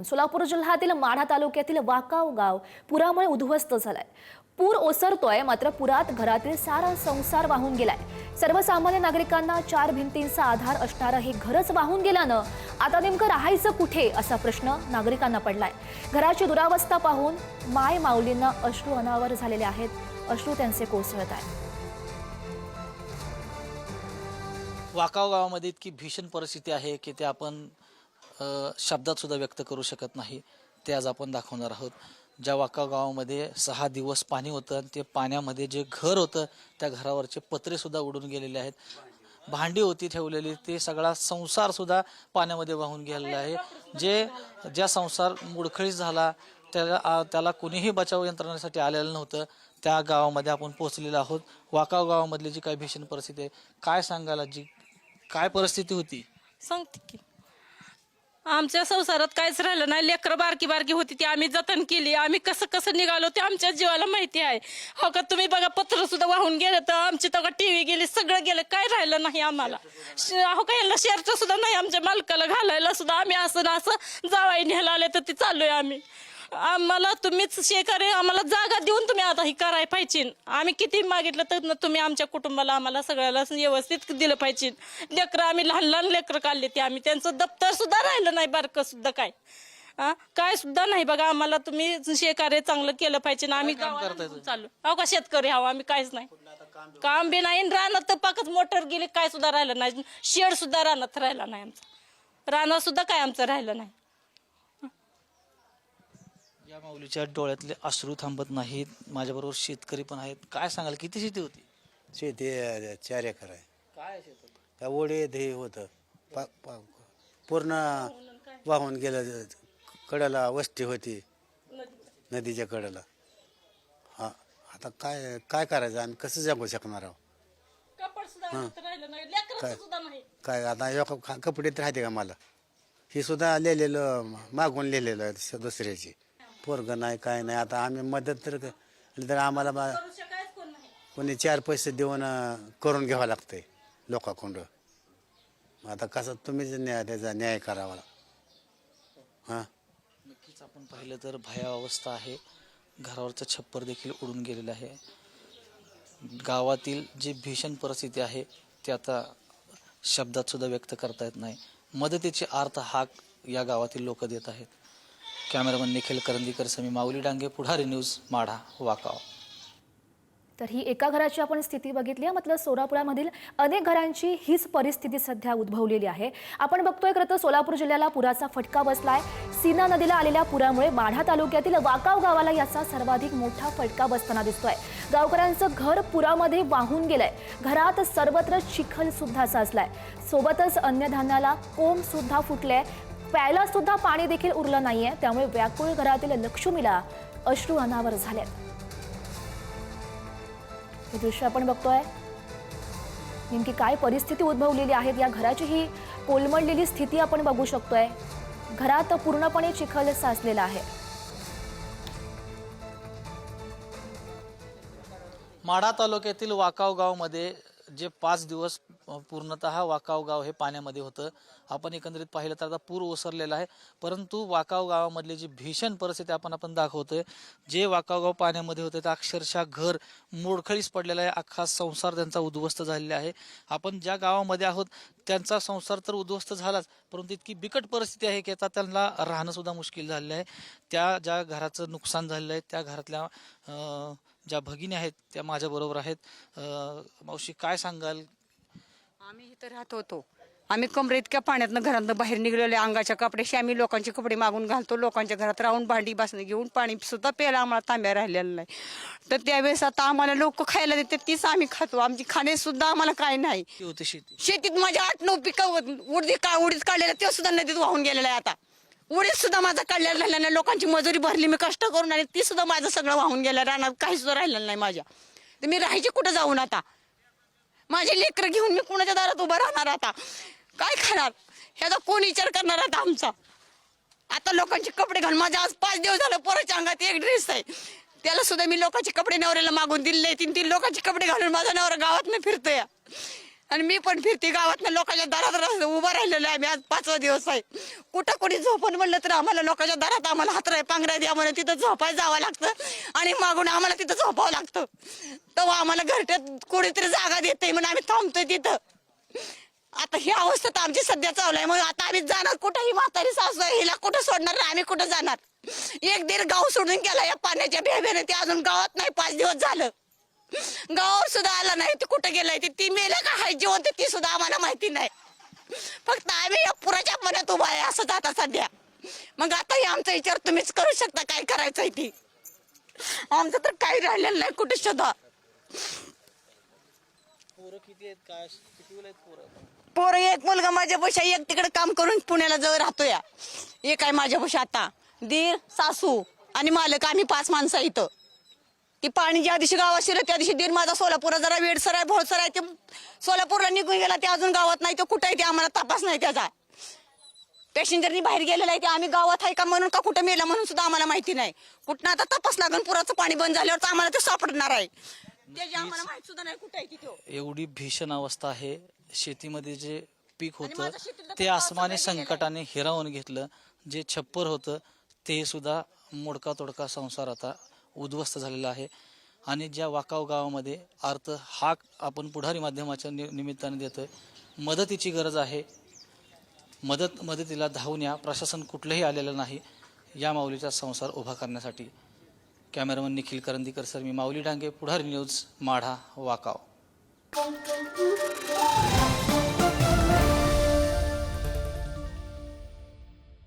सोलापूर जिल्ह्यातील माढा तालुक्यातील वाकाव गाव पुरामुळे उद्ध्वस्त झालंय। पूर ओसरतोय, मात्र पुरात घरातील सारा संसार वाहून गेलाय। सर्वसामान्य नागरिकांना चार भिंतींचा आधार असणारं हे घरच वाहून गेल्यानं आता नेमकं राहायचं कुठे असा प्रश्न नागरिकांना पडलाय। घराची दुरावस्था पाहून माय माऊलींना अश्रू अनावर झालेले आहेत। अश्रू त्यांचे कोसळत आहेत। वाकाव गावामध्ये इतकी भीषण परिस्थिती आहे की ते आपण शब्दात सुद्धा व्यक्त करू शकत नाही। ते आज आपण दाखवणार आहोत। ज्या वाकाव गावामध्ये 6 दिवस पाणी होतं, ते पाण्यामध्ये जे घर होतं त्या घरावरचे पत्रे सुद्धा उडून गेलेले आहेत। भांडी होती ठेवलेली, ते सगळा संसार सुद्धा पाण्यामध्ये वाहून गेलेला आहे। ज्या संसार मुडखळीत झाला त्याला कुणीही बचाव यंत्रणेसाठी आलेलं नव्हतं। त्या गावामध्ये आपण पोहोचलेलो आहोत। वाकाव गावामधली जी काही भीषण परिस्थिती आहे, काय सांगाल आजी, काय परिस्थिती होती? सांगते की आमच्या संसारात काहीच राहिलं नाही। लेकरं बारकी बारकी होती ती आम्ही जतन केली। आम्ही कसं कसं निघालो ते आमच्या जीवाला माहिती आहे। हो का, तुम्ही बघा पत्र सुद्धा वाहून गेलं, तर आमची तर टीव्ही गेली, सगळं गेलं, काय राहिलं नाही आम्हाला। हो का, यांना शर्ट सुद्धा नाही आमच्या मालकाला घालायला सुद्धा। आम्ही असं ना असं जावाई न्यायला आले तर ती चाललोय आम्ही। आम्हाला तुम्हीच शेकारे आम्हाला जागा देऊन तुम्ही आता ही करायला पाहिजे। आम्ही किती मागितलं तर तुम्ही आमच्या कुटुंबाला आम्हाला सगळ्याला व्यवस्थित दिलं पाहिजे। लेकरं आम्ही लहान लहान लेकरं काढले ते आम्ही, त्यांचं दप्तर सुद्धा राहिलं नाही, बारकं सुद्धा काय सुद्धा नाही। बघा आम्हाला तुम्ही शेकारे चांगलं केलं पाहिजे। आम्ही चालू अहो का शेतकरी हवा, आम्ही काहीच नाही, काम बी नाही। रानात तर पाकच मोटर गेली, काय सुद्धा राहिलं नाही। शेड सुद्धा रानात राहिला नाही आमचा, रानात सुद्धा काय आमचं राहिलं नाही। या माऊलीच्या डोळ्यातले अश्रू थांबत नाहीत। माझ्याबरोबर शेतकरी पण आहेत। काय सांगाल, किती शेती होती? शेती 4 एकर आहे। काय शेती? त्या ओढे हे होतं पूर्ण वाहून गेलं। कडेला वस्ती होती, नदीच्या कडेला। हा, आता काय काय करायचं आणि कसं जगू शकणार आहोत? काय आता कपडे तर राहते का मला? हे सुद्धा लिहिलेलं मागून लिहिलेलं आहे दुसऱ्याची। पोरग नाही काय नाही। आता आम्ही मदत तर आम्हाला कोणी 4 पैसे देऊन करून घ्यावं लागतंय लोकांकडून। आता कसं तुम्हीच त्याचा न्याय करावा। हां, नक्कीच आपण पाहिलं तर भयावह अवस्था आहे। घरावरचं छप्पर देखील उडून गेलेलं आहे। गावातील जी भीषण परिस्थिती आहे ती आता शब्दात सुद्धा व्यक्त करता येत नाही। मदतीची आर्त हाक या गावातील लोक देत आहेत। कॅमेरामन निखिल करंदीकर समी, माऊली डांगे, पुढारी न्यूज, माढा, वाकाव। तर ही एका घराची आपण स्थिती बघितली आहे। मतलब सोलापुरामधील अनेक घरांची हीच परिस्थिती सध्या उद्भवलेली आहे। आपण बघतोय खरं तर सोलापूर जिल्ह्याला पुराचा फटका बसलाय। सीना नदीला आलेल्या पुरामुळे माढा तालुक्यातील वाकाव गावाला याचा सर्वाधिक मोठा फटका बसताना दिसतोय। गावकऱ्यांचं घर पुरामध्ये वाहून गेलंय। घरात सर्वत्र चिखल सुद्धा साचलाय। सोबतच अन्नधान्याला कोंब सुद्धा फुटले। प्यायला सुद्धा पाणी देखील उरलं नाहीये। त्यामुळे व्याकुळ घरातील लक्ष्मीला अश्रू अनावर झालेत। हे दृश्य आपण बघतोय, नेमकी काय परिस्थिती उद्भवलेली आहे या घराची ही कोलमडलेली स्थिती आपण बघू शकतोय। घरात पूर्णपणे चिखल साचलेला आहे। माढा तालुक्यातील वाकाव गावमध्ये जे 5 दिवस पूर्णतः वाकाव गाव हे पाण्यामध्ये होतं। आपण एकंदरीत पाहिलं तर आता पूर ओसरलेला आहे, परंतु वाकाव गावामधली जी भीषण परिस्थिती आपण दाखवतोय। जे वाकाव गाव पाण्यामध्ये होतं ते अक्षरशः घर मोडखळीस पडलेलं आहे। अख्खा संसार त्यांचा उद्ध्वस्त झालेला आहे। आपण ज्या गावामध्ये आहोत त्यांचा संसार तर उद्ध्वस्त झालाच, परंतु इतकी बिकट परिस्थिती आहे की आता त्यांना राहणं सुद्धा मुश्किल झालेलं आहे। त्या ज्या घराचं नुकसान झालेलं आहे त्या घरातल्या ज्या भगिनी आहेत त्या माझ्या बरोबर आहेत। मावशी, काय सांगाल? आम्ही इथं राहत होतो। आम्ही कमरे इतक्या पाण्यातनं घरातनं बाहेर निघलेले, अंगाच्या कपड्याशी आम्ही लोकांचे कपडे मागून घालतो। लोकांच्या घरात राहून भांडी बासणी घेऊन पाणी सुद्धा प्यायला आम्हाला तांब्या राहिलेला नाही। तर त्यावेळेस आता आम्हाला लोक खायला देते तीच आम्ही खातो। आमची खाणे सुद्धा आम्हाला काय नाही। शेतीत माझ्या 8-9 पिकं उडीद काढलेलं ते सुद्धा नदीत वाहून गेलेलं आहे। आता उडीद सुद्धा माझा काढलेला राहिला नाही। लोकांची मजुरी भरली मी कष्ट करून, आणि ती सुद्धा माझं सगळं वाहून गेलं। रानात काही सुद्धा राहिलेलं नाही माझ्या। तर मी राहायचे कुठं जाऊन? आता माझे लेकरं घेऊन मी कुणाच्या दारात उभं राहणार? आता काय खाणार? ह्याचा कोण विचार करणार आता आमचा? आता लोकांचे कपडे घालून माझ्या आज 5 दिवस झालं पोराच्या अंगात एक ड्रेस आहे, त्याला सुद्धा मी लोकांचे कपडे नवऱ्याला मागून दिले। 3-3 लोकांचे कपडे घालून माझा नवरा गावात फिरतोय। आणि मी पण फिरते गावातल्या लोकांच्या दारात उभा राहिलेलो आहे. आम्ही आज 5वा दिवस आहे. कुठं कोणी झोपून म्हणलं तर आम्हाला लोकांच्या दारात आम्हाला हातराय पांघराय द्या म्हणून तिथं झोपायला जावं लागतं आणि मागून आम्हाला तिथं झोपावं लागतं. तेव्हा आम्हाला घरट्यात कोणीतरी जागा देते म्हणून आम्ही थांबतोय तिथं. आता ही अवस्था तर आमची सध्या चालू आहे. मग आता आम्ही जाणार कुठं? ही म्हातारी सासू आहे, हिला कुठं सोडणार? आम्ही कुठं जाणार? 1-1.5 गाव सोडून गेला या पाण्याच्या भेभेने. ते अजून गावात नाही, 5 दिवस झालं. गावावर सुद्धा आला नाही. ते कुठं गेलाय? ती मेलं का हाय जिवंत ती सुद्धा आम्हाला माहिती नाही. फक्त आम्ही या पुराच्या मनात उभा आहे असं जाता सध्या. मग आता हे आमचा विचार तुम्हीच करू शकता काय करायचंय ती. आमचं तर काही राहिलेलं नाही कुठे शोधा. पोरं किती आहेत? काय किती आहेत पोरं? पोरं एक मुलगा माझ्यापाशी, एक तिकडे काम करून पुण्याला जवळ राहतो या. एक आहे माझ्यापाशी आता. दीर, सासू आणि मालक, आम्ही 5 माणसं इथं. ती पाणी ज्या दिवशी गावात शिरलं त्या दिवशी दीर माझा सोलापूरला जरा वेडसर आहे, भोळसर आहे. ते सोलापूरला निघून गेला. ते अजून गावात नाही. तो कुठे आहे ते आम्हाला तपास नाही त्याचा. पॅसेंजरनी बाहेर गेलेला आहे. ते आम्ही गावात आहे का म्हणून का कुठं मेला म्हणून सुद्धा आम्हाला माहिती नाही. कुठं आता तपास लागून पुराचं पाणी बंद झाल्यावर तर आम्हाला ते सापडणार आहे. त्याची आम्हाला माहिती सुद्धा नाही कुठे आहे तो. एवढी भीषण अवस्था आहे. शेतीमध्ये जे पीक माझ्या होतं शेतीला ते तर आसमानी पावसाने गेलेलं संकटाने हिरावून घेतलं. जे छप्पर होतं ते सुद्धा मोडका तोडका संसार आता उद्ध्वस्त झालेला आहे. आणि ज्या वाकाव गावामध्ये अर्थ हाक आपण पुढारी माध्यमाच्या निमित्ताने देतोय, मदतीची गरज आहे. मदतीला धावून या. प्रशासन कुठलंही आलेलं नाही या माऊलीचा संसार उभा करण्यासाठी. कॅमेरामन निखिल करंदीकर सर, मी माऊली डांगे, पुढारी न्यूज, माढा, वाकाव.